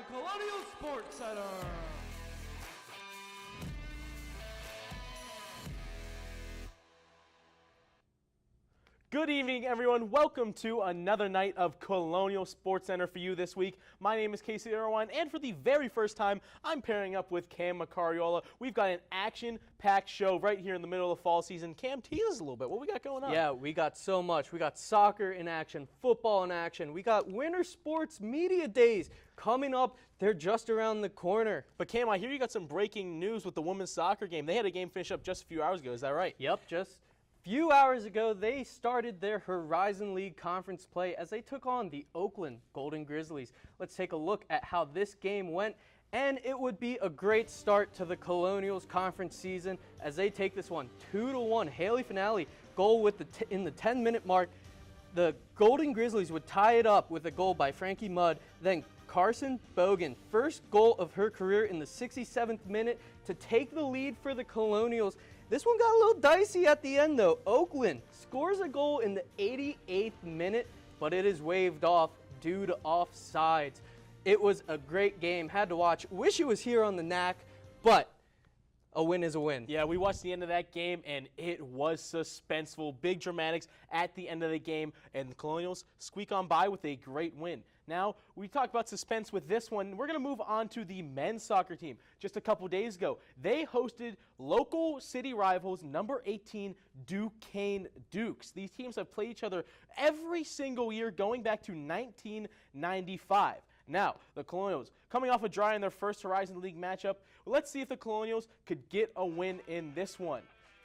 Colonial Sports Center. Good evening, everyone. Welcome to another night of Colonial Sports Center for you this week. My name is Casey Irwine, and for the very first time, I'm pairing up with Cam Macariola. We've got an action-packed show right here in the middle of the fall season. Cam, tease us a little bit. What we got going on? Yeah, we got so much. We got soccer in action, football in action. We got Winter Sports Media Days coming up. They're just around the corner. But Cam, I hear you got some breaking news with the women's soccer game. They had a game finish up just a few hours ago. Is that right? Yep, just few hours ago, they started their Horizon League conference play as they took on the Oakland Golden Grizzlies. Let's take a look at how this game went, and it would be a great start to the Colonials conference season as they take this one 2-1. Haley Finale goal with in the 10-minute mark. The Golden Grizzlies would tie it up with a goal by Frankie Mudd. Then Carson Bogan, first goal of her career in the 67th minute to take the lead for the Colonials. This one got a little dicey at the end, though. Oakland scores a goal in the 88th minute, but it is waved off due to offsides. It was a great game. Had to watch. Wish it was here on the NAC, but a win is a win. Yeah, we watched the end of that game, and it was suspenseful. Big dramatics at the end of the game, and the Colonials squeak on by with a great win. Now, we talked about suspense with this one. We're going to move on to the men's soccer team. Just a couple days ago, they hosted local city rivals number 18 Duquesne Dukes. These teams have played each other every single year going back to 1995. Now, the Colonials, coming off a dry in their first Horizon League matchup, let's see if the Colonials could get a win in this one.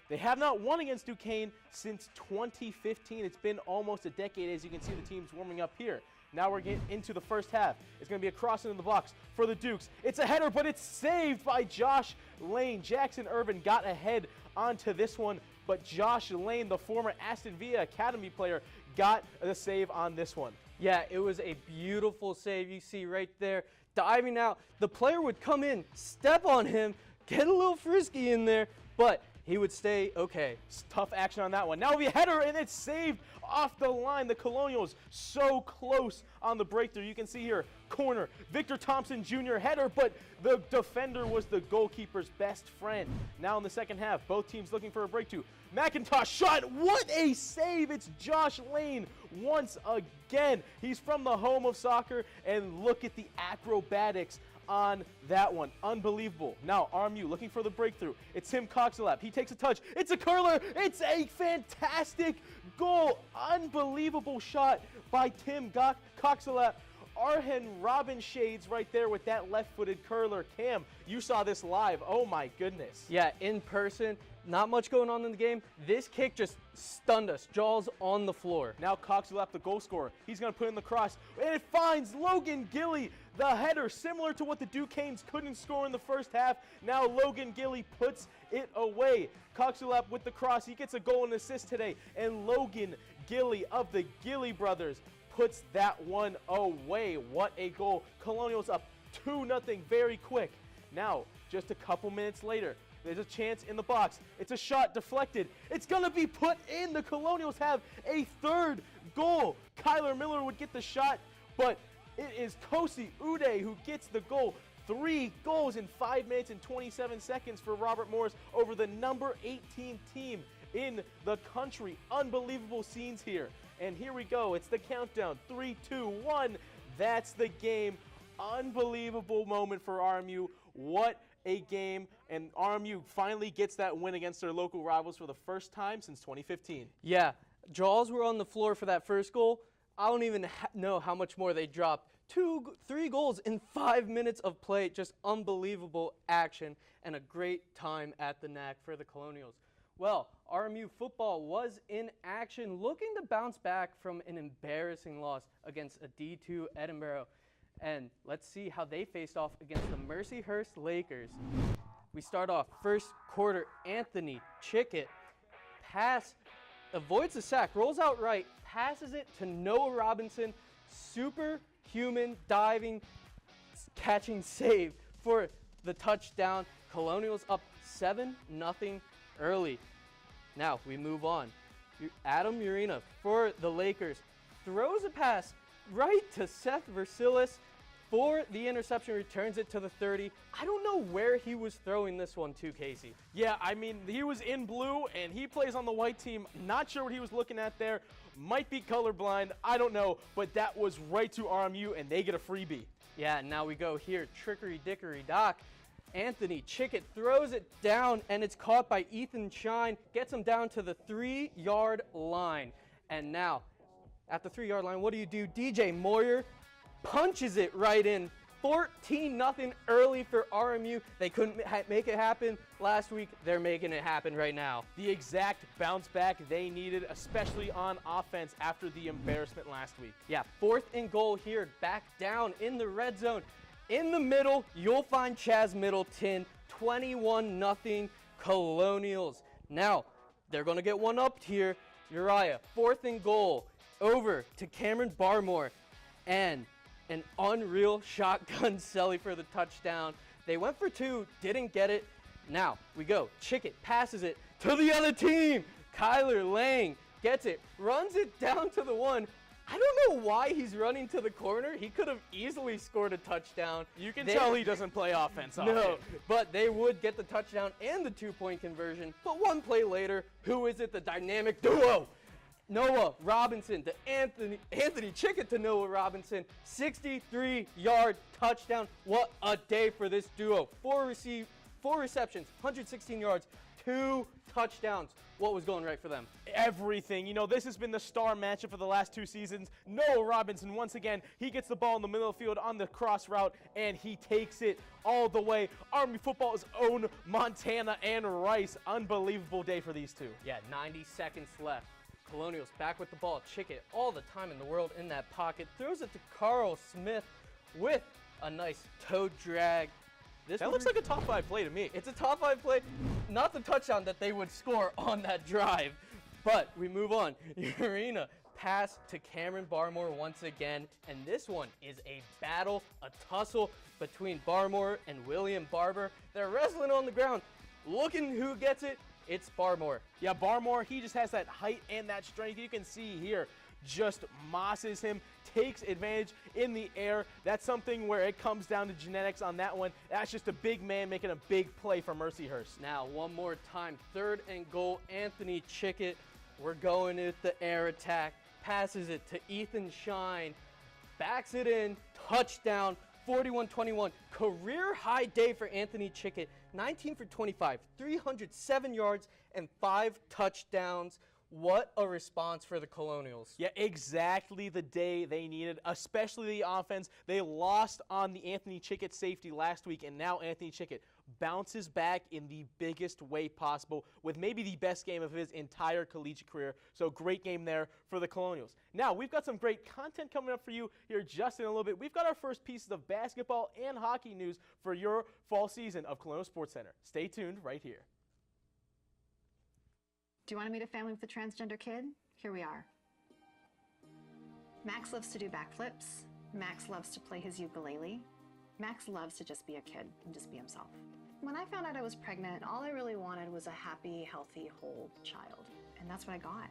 They have not won against Duquesne since 2015. It's been almost a decade, as you can see the teams warming up here. Now we're getting into the first half. It's going to be a cross into the box for the Dukes. It's a header, but it's saved by Josh Lane. Jackson Irvin got ahead onto this one, but Josh Lane, the former Aston Villa Academy player, got the save on this one. Yeah, it was a beautiful save. You see right there, diving out. The player would come in, step on him, get a little frisky in there, but he would stay okay. Tough action on that one. Now it'll be a header, and it's saved off the line. The Colonials so close on the breakthrough. You can see here, corner, Victor Thompson Jr. header, but the defender was the goalkeeper's best friend. Now in the second half, both teams looking for a breakthrough. McIntosh shot. What a save. It's Josh Lane once again. He's from the home of soccer, and look at the acrobatics on that one. Unbelievable. Now, RMU looking for the breakthrough. It's Tim Coxelap. He takes a touch. It's a curler. It's a fantastic goal. Unbelievable shot by Tim Coxelap. Arhen Robin shades right there with that left-footed curler. Cam, you saw this live. Oh, my goodness. Yeah, in person. Not much going on in the game. This kick just stunned us. Jaws on the floor. Now Coxelap, the goal scorer. He's going to put in the cross, and it finds Logan Gilly. The header, similar to what the Duquesnes couldn't score in the first half. Now Logan Gilly puts it away. Coxelap with the cross. He gets a goal and assist today. And Logan Gilly of the Gilly brothers puts that one away. What a goal. Colonials up 2-0 very quick. Now, just a couple minutes later, there's a chance in the box. It's a shot deflected. It's going to be put in. The Colonials have a third goal. Kyler Miller would get the shot, but it is Kosi Ude who gets the goal. 3 goals in 5 minutes and 27 seconds for Robert Morris over the number 18 team in the country. Unbelievable scenes here. And here we go. It's the countdown. 3, 2, 1. That's the game. Unbelievable moment for RMU. What a game, and RMU finally gets that win against their local rivals for the first time since 2015. Yeah, Jaws were on the floor for that first goal. I don't even know how much more they dropped. 3 goals in 5 minutes of play. Just unbelievable action and a great time at the NAC for the Colonials. Well, RMU football was in action, looking to bounce back from an embarrassing loss against a D2 Edinburgh. And let's see how they faced off against the Mercyhurst Lakers. We start off first quarter. Anthony Chickett pass, avoids the sack, rolls out right, passes it to Noah Robinson. Superhuman diving, catching save for the touchdown. Colonials up 7-0 early. Now we move on. Adam Urena for the Lakers throws a pass right to Seth Versilis. for the interception, returns it to the 30. I don't know where he was throwing this one to, Casey. Yeah, I mean, he was in blue, and he plays on the white team. Not sure what he was looking at there. Might be colorblind. I don't know. But that was right to RMU, and they get a freebie. Yeah, and now we go here. Trickery dickory dock. Anthony Chickett throws it down, and it's caught by Ethan Shine. Gets him down to the 3-yard line. And now, at the 3-yard line, what do? DJ Moyer punches it right in. 14-0 early for RMU. They couldn't make it happen last week. They're making it happen right now. The exact bounce back they needed, especially on offense after the embarrassment last week. Yeah, 4th and goal here, back down in the red zone. In the middle, you'll find Chaz Middleton, 21-0 Colonials. Now, they're going to get one up here. Uriah, 4th and goal, over to Cameron Barmore, and an unreal shotgun celly for the touchdown. They went for 2, didn't get it. Now we go. Chickett passes it to the other team. Kyler Lang gets it, runs it down to the 1. I don't know why he's running to the corner. He could have easily scored a touchdown. You can tell he doesn't play offense often. No, but they would get the touchdown and the 2-point conversion. But one play later, who is it? The dynamic duo. Noah Robinson to Anthony Chickett to Noah Robinson, 63-yard touchdown. What a day for this duo. 4 receptions, 116 yards, 2 touchdowns. What was going right for them? Everything. You know, this has been the star matchup for the last 2 seasons. Noah Robinson, once again, he gets the ball in the middle of the field on the cross route, and he takes it all the way. Army football's own Montana and Rice. Unbelievable day for these two. Yeah, 90 seconds left. Colonials back with the ball. Chickett all the time in the world in that pocket. Throws it to Carl Smith with a nice toe drag. That looks like a top 5 play to me. It's a top 5 play. Not the touchdown that they would score on that drive. But we move on. Urena pass to Cameron Barmore once again. And this one is a battle, a tussle between Barmore and William Barber. They're wrestling on the ground. Looking who gets it. It's Barmore. Yeah, Barmore, he just has that height and that strength. You can see here, just mosses him, takes advantage in the air. That's something where it comes down to genetics on that one. That's just a big man making a big play for Mercyhurst. Now, one more time, 3rd and goal, Anthony Chickett. We're going with the air attack. Passes it to Ethan Shine. Backs it in. Touchdown. 41-21. Career high day for Anthony Chickett. 19 for 25, 307 yards, and 5 touchdowns. What a response for the Colonials. Yeah, exactly the day they needed, especially the offense. They lost on the Anthony Chickett safety last week, and now Anthony Chickett bounces back in the biggest way possible with maybe the best game of his entire collegiate career. So great game there for the Colonials. Now, we've got some great content coming up for you here just in a little bit. We've got our first pieces of basketball and hockey news for your fall season of Colonial Sports Center. Stay tuned right here. Do you want to meet a family with a transgender kid? Here we are. Max loves to do backflips. Max loves to play his ukulele. Max loves to just be a kid and just be himself. When I found out I was pregnant, all I really wanted was a happy, healthy, whole child. And that's what I got.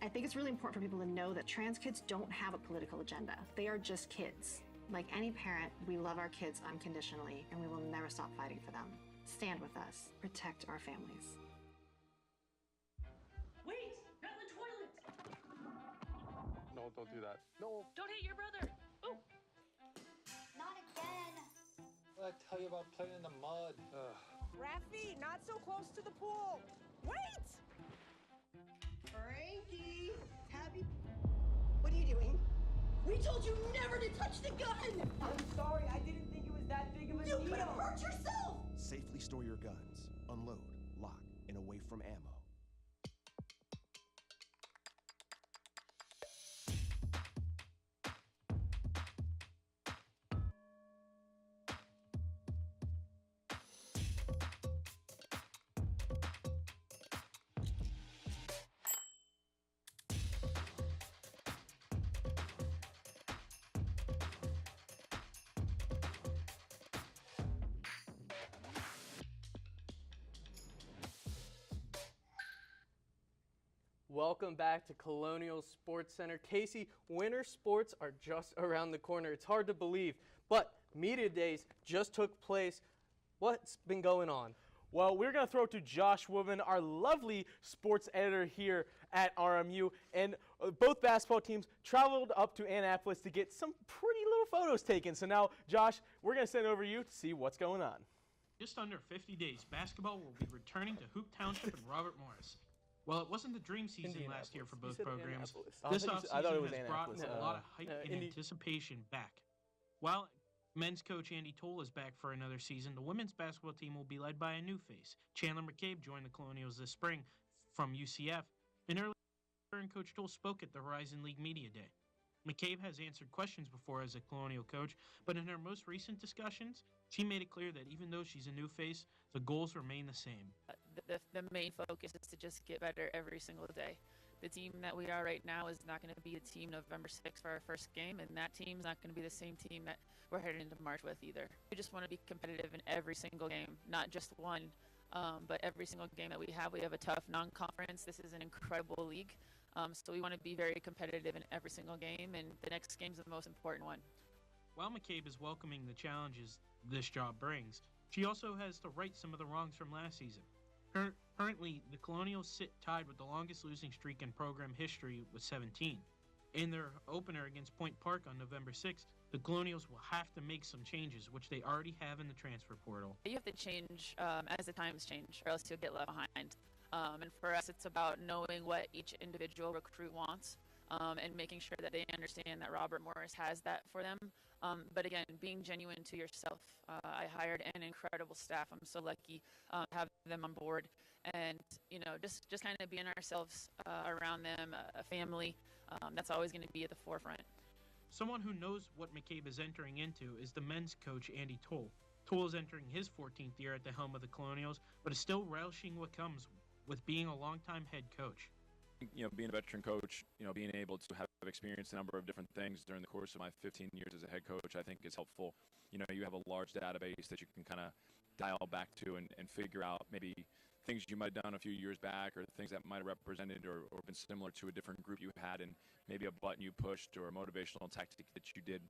I think it's really important for people to know that trans kids don't have a political agenda. They are just kids. Like any parent, we love our kids unconditionally, and we will never stop fighting for them. Stand with us. Protect our families. Wait! Not in the toilet! No, don't do that. No. Don't hit your brother! Oh! Not again. What did I tell you about playing in the mud? Raffy, not so close to the pool. Wait! Frankie, happy. What are you doing? We told you never to touch the gun! I'm sorry, I didn't think it was that big of a You deal. could have hurt yourself! Safely store your guns, unload, lock, and away from ammo. Welcome back to Colonial Sports Center. Casey, winter sports are just around the corner. It's hard to believe, but Media Days just took place. What's been going on? Well, we're going to throw it to Josh Woodman, our lovely sports editor here at RMU. And both basketball teams traveled up to Annapolis to get some pretty little photos taken. So now, Josh, we're going to send it over to you to see what's going on. Just under 50 days, basketball will be returning to Hoop Township and Robert Morris. Well, it wasn't the dream season last year for both programs. This offseason has brought a lot of hype and anticipation back. While men's coach Andy Toll is back for another season, the women's basketball team will be led by a new face. Chandler McCabe joined the Colonials this spring from UCF, and earlier Coach Toll spoke at the Horizon League Media Day. McCabe has answered questions before as a Colonial coach, but in her most recent discussions, she made it clear that even though she's a new face, the goals remain the same. The main focus is to just get better every single day. The team that we are right now is not going to be the team November 6th for our first game, and that team's not going to be the same team that we're heading into March with either. We just want to be competitive in every single game, not just one, but every single game that we have. We have a tough non-conference. This is an incredible league, so we want to be very competitive in every single game, and the next game's the most important one. While McCabe is welcoming the challenges this job brings, she also has to right some of the wrongs from last season. Currently, the Colonials sit tied with the longest losing streak in program history with 17. In their opener against Point Park on November 6th, the Colonials will have to make some changes, which they already have in the transfer portal. You have to change as the times change, or else you'll get left behind. And for us, it's about knowing what each individual recruit wants and making sure that they understand that Robert Morris has that for them. But again, being genuine to yourself. I hired an incredible staff. I'm so lucky to have them on board, and just kind of being ourselves around them, a family. That's always going to be at the forefront. Someone who knows what McCabe is entering into is the men's coach Andy Toll. Toll is entering his 14th year at the helm of the Colonials, but is still relishing what comes with being a longtime head coach. Being a veteran coach, being able to have experienced a number of different things during the course of my 15 years as a head coach, I think is helpful. You have a large database that you can kind of dial back to and figure out maybe things you might have done a few years back or things that might have represented or been similar to a different group you had, and maybe a button you pushed or a motivational tactic that you did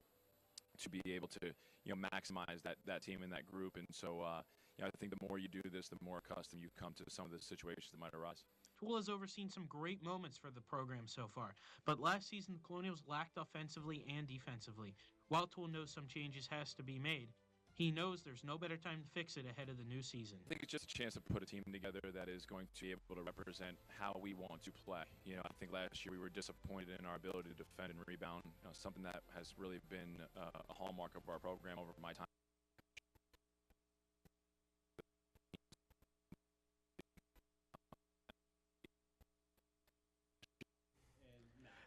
to be able to maximize that team and that group. And so I think the more you do this, the more accustomed you come to some of the situations that might arise. Tool has overseen some great moments for the program so far, but last season the Colonials lacked offensively and defensively. While Tool knows some changes has to be made, he knows there's no better time to fix it ahead of the new season. I think it's just a chance to put a team together that is going to be able to represent how we want to play. I think last year we were disappointed in our ability to defend and rebound, something that has really been a hallmark of our program over my time.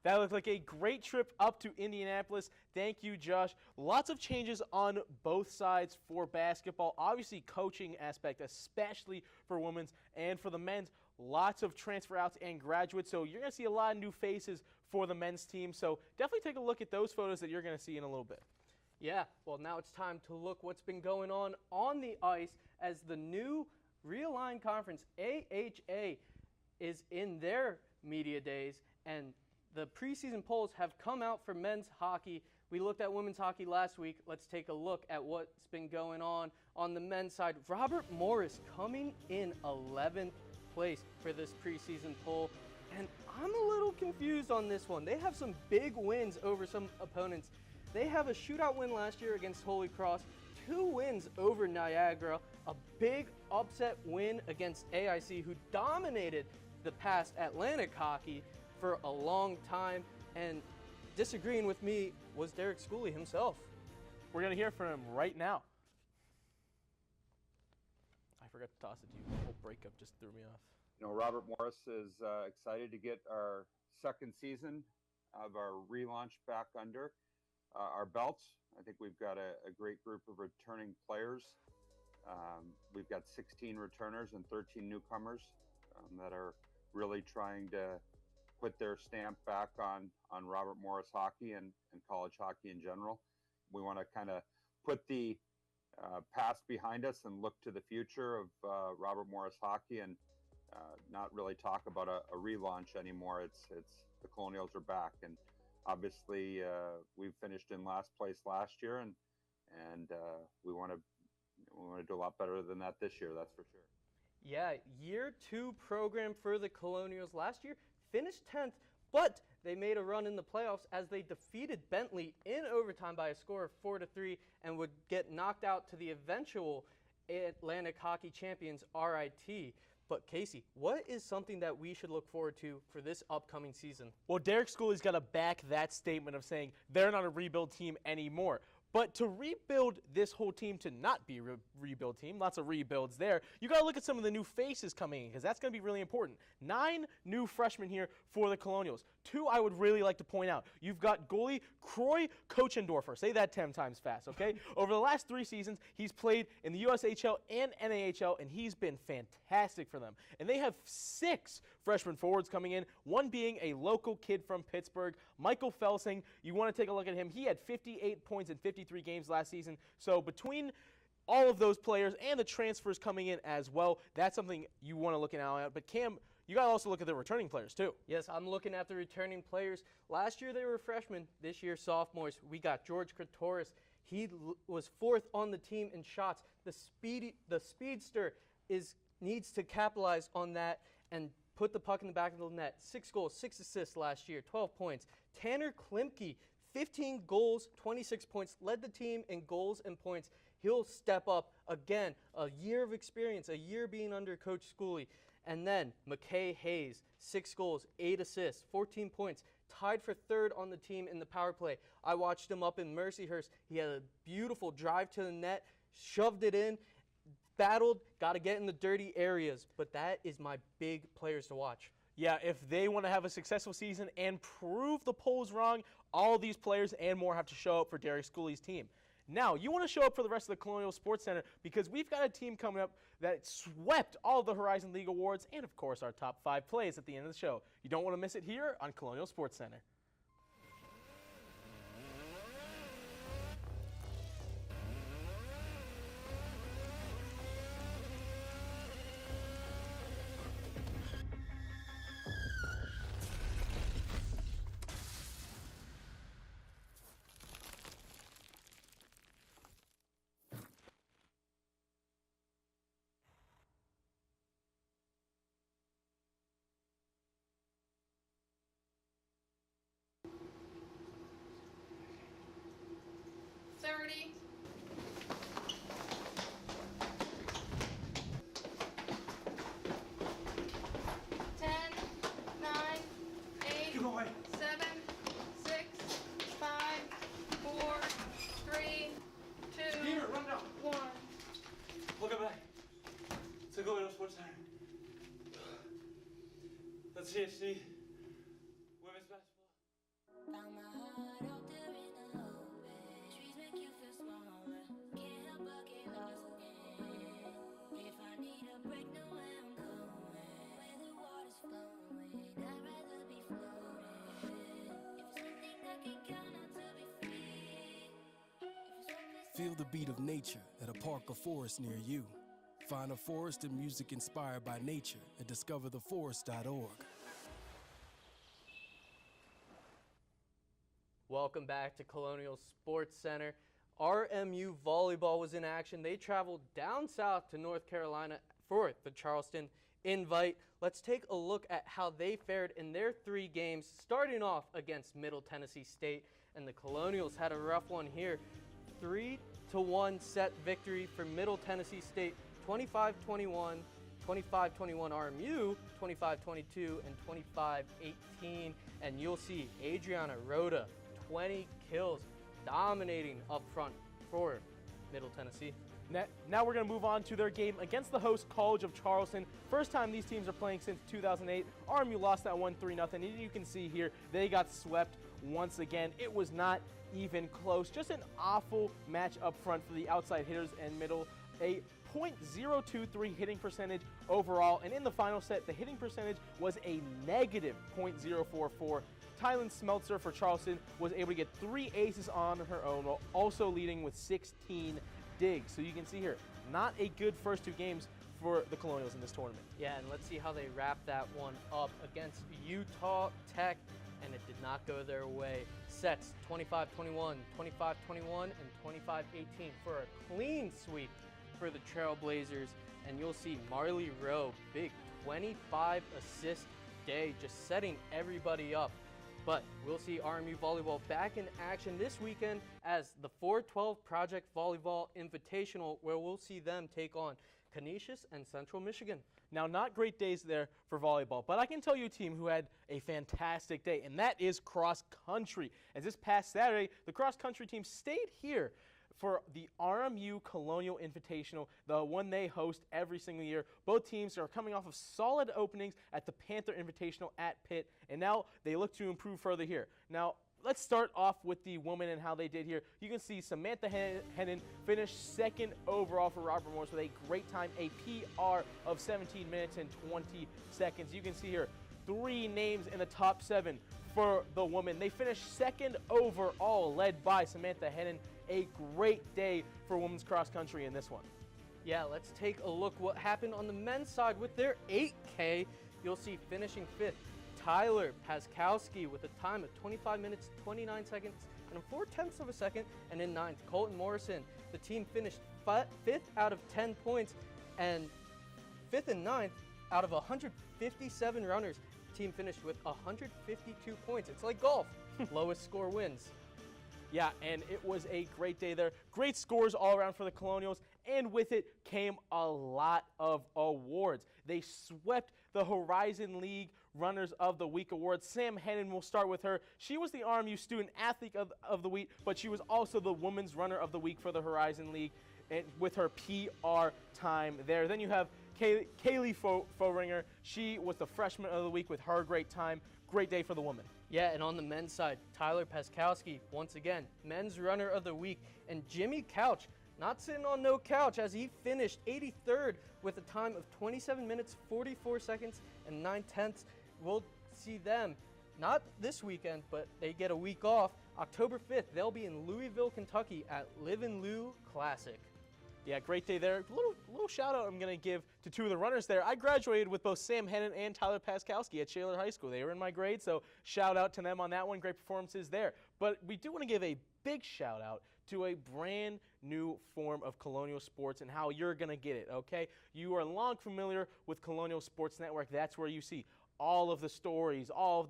That looked like a great trip up to Indianapolis. Thank you, Josh. Lots of changes on both sides for basketball. Obviously, coaching aspect, especially for women's and for the men's. Lots of transfer outs and graduates. So you're going to see a lot of new faces for the men's team. So definitely take a look at those photos that you're going to see in a little bit. Yeah, well, now it's time to look what's been going on the ice as the new realigned conference, AHA, is in their media days, and the preseason polls have come out for men's hockey. We looked at women's hockey last week. Let's take a look at what's been going on the men's side. Robert Morris coming in 11th place for this preseason poll, and I'm a little confused on this one. They have some big wins over some opponents. They have a shootout win last year against Holy Cross, 2 wins over Niagara, a big upset win against AIC, who dominated the past Atlantic hockey for a long time, and disagreeing with me was Derek Schooley himself. We're going to hear from him right now. I forgot to toss it to you. The whole breakup just threw me off. Robert Morris is excited to get our second season of our relaunch back under our belts. I think we've got a great group of returning players. We've got 16 returners and 13 newcomers that are really trying to put their stamp back on Robert Morris hockey and college hockey in general. We want to kind of put the past behind us and look to the future of Robert Morris hockey and not really talk about a relaunch anymore. It's the Colonials are back, and obviously we finished in last place last year, and we want to do a lot better than that this year. That's for sure. Yeah, year 2 program for the Colonials last year finished 10th, but they made a run in the playoffs as they defeated Bentley in overtime by a score of 4-3 and would get knocked out to the eventual Atlantic Hockey Champions RIT. But Casey, what is something that we should look forward to for this upcoming season? Well, Derek Schooley's got to back that statement of saying they're not a rebuild team anymore. But to rebuild this whole team to not be a rebuild team, lots of rebuilds there, you got to look at some of the new faces coming in because that's going to be really important. 9 new freshmen here for the Colonials. 2 I would really like to point out. You've got goalie Croy Kochendorfer. Say that 10 times fast, okay? Over the last 3 seasons, he's played in the USHL and NAHL, and he's been fantastic for them. And they have 6 freshman forwards coming in, one being a local kid from Pittsburgh, Michael Felsing. You want to take a look at him. He had 58 points in 53 games last season. So between all of those players and the transfers coming in as well, that's something you want to look at. But Cam, you got to also look at the returning players too. Yes, I'm looking at the returning players. Last year they were freshmen. This year sophomores. We got George Kratoris. He was 4th on the team in shots. The speedster needs to capitalize on that and put the puck in the back of the net. 6 goals, 6 assists last year, 12 points. Tanner Klimke, 15 goals, 26 points, led the team in goals and points. He'll step up again, a year of experience, a year being under Coach Schooley. And then McKay Hayes, 6 goals, 8 assists, 14 points, tied for 3rd on the team in the power play. I watched him up in Mercyhurst. He had a beautiful drive to the net, shoved it in, battled, got to get in the dirty areas. But that is my big players to watch. Yeah, if they want to have a successful season and prove the polls wrong, all these players and more have to show up for Derek Schooley's team. Now, you want to show up for the rest of the Colonial Sports Center because we've got a team coming up that swept all the Horizon League awards and, of course, our top 5 plays at the end of the show. You don't want to miss it here on Colonial Sports Center. Let's see women's basketball. Found my heart out there in the open. Trees make you feel smaller. Can't help but get lost again. If I need a break, know where I'm going. Where the water's flowing, I'd rather be floating. If it's something that can count on to be free. Feel the beat of nature at a park or forest near you. Find a forest and music inspired by nature at discovertheforest.org. Welcome back to Colonial Sports Center. RMU volleyball was in action. They traveled down south to North Carolina for the Charleston Invite. Let's take a look at how they fared in their 3 games, starting off against Middle Tennessee State. And the Colonials had a rough one here. 3-1 set victory for Middle Tennessee State. 25-21, 25-21 RMU, 25-22, and 25-18. And you'll see Adriana Rhoda, 20 kills, dominating up front for Middle Tennessee. Now we're going to move on to their game against the host College of Charleston. First time these teams are playing since 2008. RMU lost that one 3-0. And you can see here, they got swept once again. It was not even close. Just an awful match up front for the outside hitters and Middle. A .023 hitting percentage overall, and in the final set, the hitting percentage was a negative .044. Tylen Smeltzer for Charleston was able to get 3 aces on her own, while also leading with 16 digs. So you can see here, not a good first 2 games for the Colonials in this tournament. Yeah, and let's see how they wrap that one up against Utah Tech, and it did not go their way. Sets 25-21, 25-21, and 25-18 for a clean sweep for the Trailblazers, and you'll see Marley Rowe, big 25 assist day, just setting everybody up. But we'll see RMU Volleyball back in action this weekend as the 412 Project Volleyball Invitational, where we'll see them take on Canisius and Central Michigan. Now, not great days there for volleyball, but I can tell you a team who had a fantastic day, and that is cross country. As this past Saturday, the cross country team stayed here for the RMU Colonial Invitational, the one they host every single year. Both teams are coming off of solid openings at the Panther Invitational at Pitt, and now they look to improve further here. Now, let's start off with the women and how they did here. You can see Samantha Hennon finished second overall for Robert Morris with a great time, a PR of 17 minutes and 20 seconds. You can see here 3 names in the top 7 for the women. They finished second overall, led by Samantha Hennon. A great day for women's cross country in this one. Yeah, let's take a look what happened on the men's side with their 8K. You'll see finishing 5th, Tyler Paskowski with a time of 25 minutes, 29 seconds, and 4/10 of a second. And in 9th, Colton Morrison. The team finished 5th out of 10 points, and 5th and 9th out of 157 runners. The team finished with 152 points. It's like golf. Lowest score wins. Yeah, and it was a great day there. Great scores all around for the Colonials, and with it came a lot of awards. They swept the Horizon League Runners of the Week awards. Sam Hennon, we'll start with her. She was the RMU Student Athlete of the Week, but she was also the Women's Runner of the Week for the Horizon League, and with her PR time there. Then you have Kaylee Foringer. She was the Freshman of the Week with her great time. Great day for the women. Yeah, and on the men's side, Tyler Paskowski, once again, Men's Runner of the Week. And Jimmy Couch, not sitting on no couch, as he finished 83rd with a time of 27 minutes, 44 seconds, and 9/10. We'll see them, not this weekend, but they get a week off. October 5th, they'll be in Louisville, Kentucky at Live in Lou Classic. Yeah, great day there. Little shout out I'm going to give to 2 of the runners there. I graduated with both Sam Hennon and Tyler Paskowski at Shaler High School. They were in my grade, so shout out to them on that one. Great performances there. But we do want to give a big shout out to a brand new form of Colonial Sports and how you're going to get it, okay? You are long familiar with Colonial Sports Network. That's where you see all of the stories, all of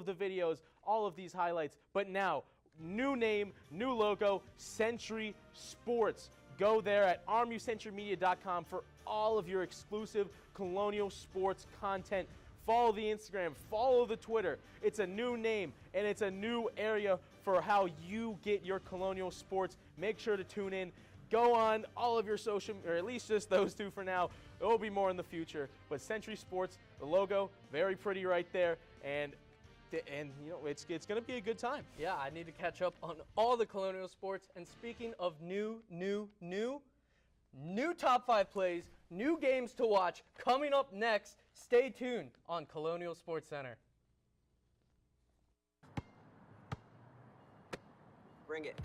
the videos, all of these highlights. But now, new name, new logo, Century Sports. Go there at rmucenturymedia.com for all of your exclusive Colonial Sports content. Follow the Instagram, follow the Twitter. It's a new name, and it's a new area for how you get your Colonial Sports. Make sure to tune in. Go on all of your social, or at least just those 2 for now. There will be more in the future. But Century Sports, the logo, very pretty right there. And you know, it's going to be a good time. Yeah, I need to catch up on all the Colonial sports. And speaking of new top 5 plays, new games to watch coming up next. Stay tuned on Colonial Sports Center. Bring it.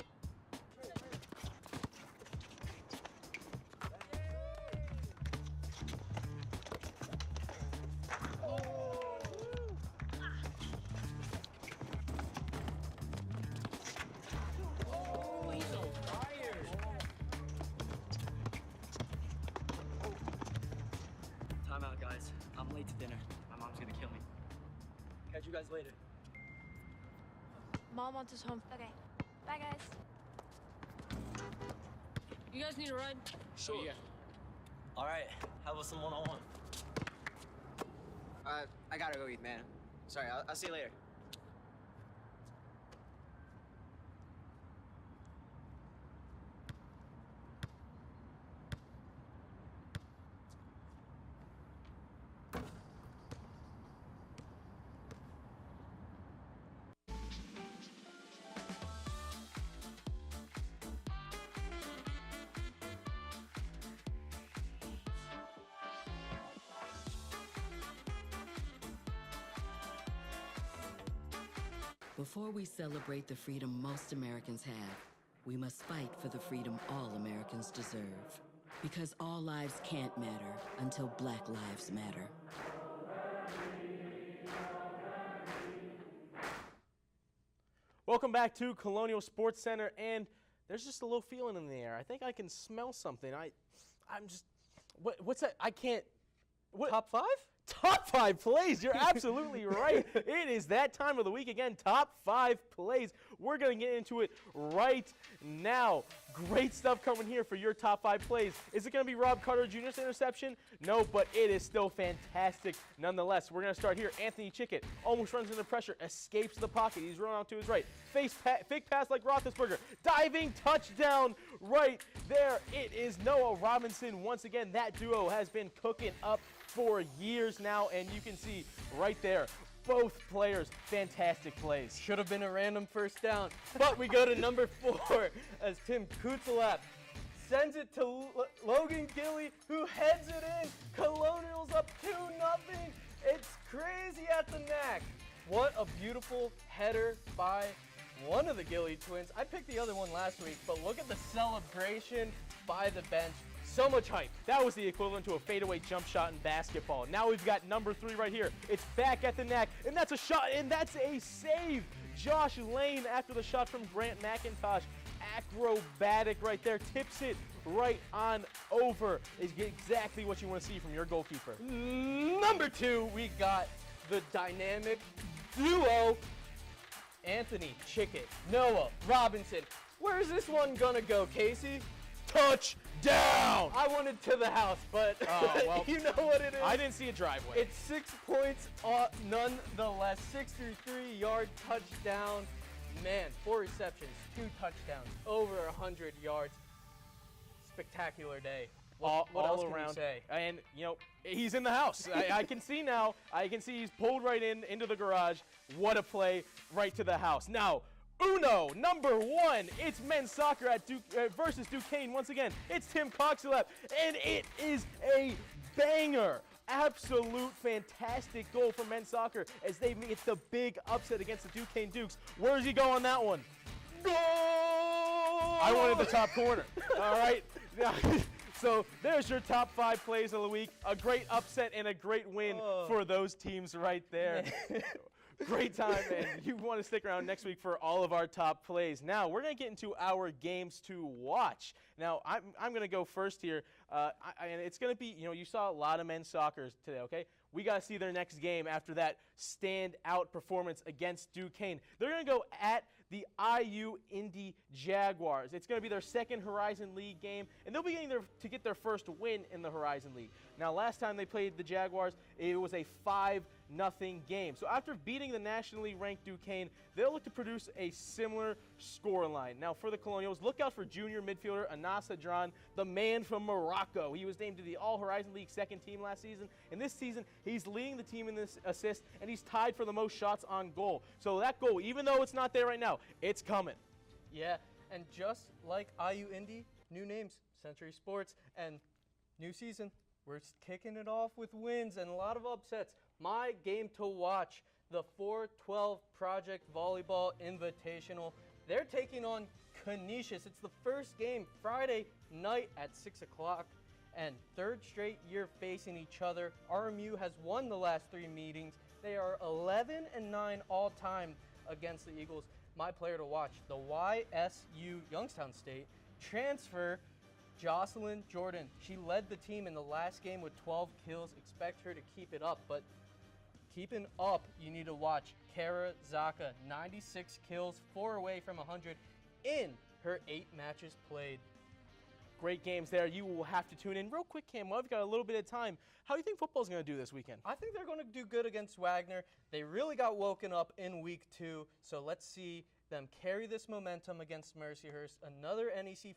You guys later. Mom wants us home. Okay. Bye, guys. You guys need a ride? Sure. Yeah. All right. How about some one-on-one? I gotta go eat, man. Sorry, I'll see you later. Before we celebrate the freedom most Americans have, we must fight for the freedom all Americans deserve. Because all lives can't matter until Black lives matter. Welcome back to Colonial Sports Center, and there's just a little feeling in the air. I think I can smell something. I'm just, what's that? I can't. What? Top 5? Top 5 plays. You're absolutely right. It is that time of the week again. Top 5 plays. We're going to get into it right now. Great stuff coming here for your top 5 plays. Is it going to be Rob Carter Jr.'s interception? No, but it is still fantastic nonetheless. We're going to start here. Anthony Chickett almost runs into pressure, escapes the pocket. He's running out to his right. Fake pass like Roethlisberger. Diving touchdown right there. It is Noah Robinson. Once again, that duo has been cooking up for years now, and you can see right there, both players, fantastic plays. Should have been a random first down, but we go to number 4 as Tim Kutzelap sends it to Logan Gilly, who heads it in. Colonials up 2-0. It's crazy at the neck. What a beautiful header by one of the Gilly twins. I picked the other one last week, but look at the celebration by the bench. So much hype. That was the equivalent to a fadeaway jump shot in basketball. Now we've got number 3 right here. It's back at the neck, and that's a shot, and that's a save. Josh Lane, after the shot from Grant McIntosh, acrobatic right there, tips it right on over. Is exactly what you want to see from your goalkeeper. Number 2, we got the dynamic duo, Anthony Chickett, Noah Robinson. Where's this one gonna go, Casey? Touchdown! I wanted to the house, but well, you know what it is. I didn't see a driveway. It's 6 points nonetheless. 63-yard touchdown. Man, 4 receptions, 2 touchdowns, over 100 yards. Spectacular day. What else can you say? And, you know, he's in the house. I can see now. I can see he's pulled right into the garage. What a play right to the house. Now, number 1, it's men's soccer at versus Duquesne. Once again, it's Tim Coxelep, and it is a banger. Absolute fantastic goal for men's soccer as they get the big upset against the Duquesne Dukes. Where does he go on that one? Goal! I wanted the top corner. All right. So there's your top 5 plays of the week. A great upset and a great win for those teams right there. Great time, and you want to stick around next week for all of our top plays. Now, we're going to get into our games to watch. Now, I'm going to go first here, and it's going to be, you saw a lot of men's soccer today, okay? We got to see their next game after that standout performance against Duquesne. They're going to go at the IU Indy Jaguars. It's going to be their second Horizon League game, and they'll be getting to get their first win in the Horizon League. Now, last time they played the Jaguars, it was a 5-0 game. So after beating the nationally ranked Duquesne, they'll look to produce a similar scoreline. Now, for the Colonials, look out for junior midfielder Anas Hadran, the man from Morocco. He was named to the All-Horizon League second team last season, and this season, he's leading the team in this assist, and he's tied for the most shots on goal. So that goal, even though it's not there right now, it's coming. Yeah, and just like IU Indy, new names, Century Sports, and new season. We're kicking it off with wins and a lot of upsets. My game to watch, the 412 Project Volleyball Invitational. They're taking on Canisius. It's the first game Friday night at 6 o'clock. And third straight year facing each other. RMU has won the last 3 meetings. They are 11-9 all time against the Eagles. My player to watch, the YSU Youngstown State transfer Jocelyn Jordan. She led the team in the last game with 12 kills. Expect her to keep it up, but keeping up, you need to watch Kara Zaka. 96 kills, 4 away from 100 in her 8 matches played. Great games there. You will have to tune in. Real quick, Cam, while we've got a little bit of time, how do you think football's going to do this weekend? I think they're going to do good against Wagner. They really got woken up in week 2, so let's see them carry this momentum against Mercyhurst, another NEC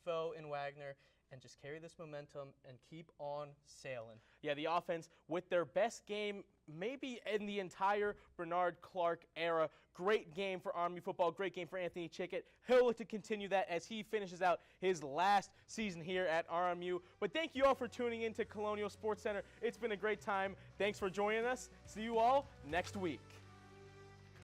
foe in Wagner, and just carry this momentum and keep on sailing. Yeah, the offense with their best game maybe in the entire Bernard Clark era. Great game for Army football, great game for Anthony Chickett. He'll look to continue that as he finishes out his last season here at RMU. But thank you all for tuning in to Colonial Sports Center. It's been a great time. Thanks for joining us. See you all next week.